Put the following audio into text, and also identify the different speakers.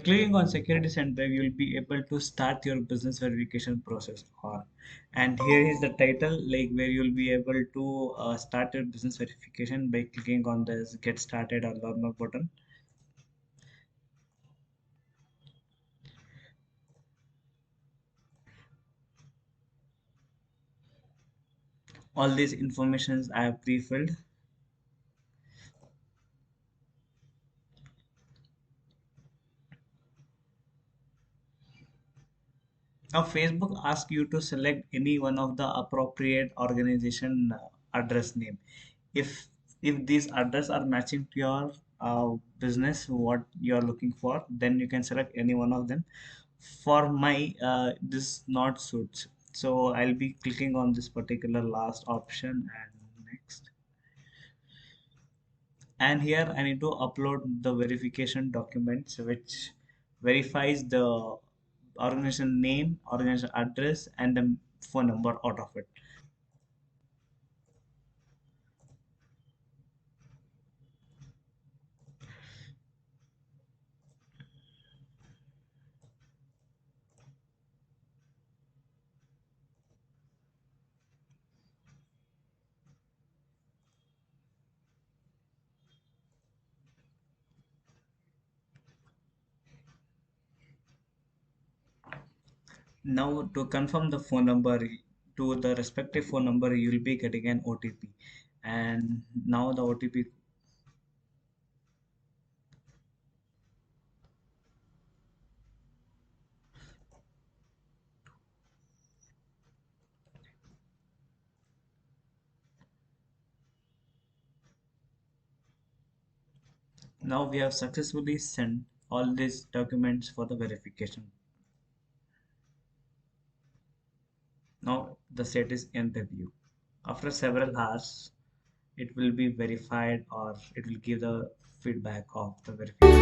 Speaker 1: clicking on security center, you will be able to start your business verification process. Or, and here is the title, like where you will be able to start your business verification by clicking on this get started or learn more button. All these informations I have pre-filled. Now, Facebook asks you to select any one of the appropriate organization address name. If these address are matching to your business, what you are looking for, then you can select any one of them. For my this not suits, so I'll be clicking on this particular last option and next. And here I need to upload the verification documents which verifies the organization name, organization address, and the phone number out of it. Now to confirm the phone number to the respective phone number, you will be getting an OTP. And now the OTP. Now we have successfully sent all these documents for the verification. Now the set is in review. After several hours, it will be verified or it will give the feedback of the verification.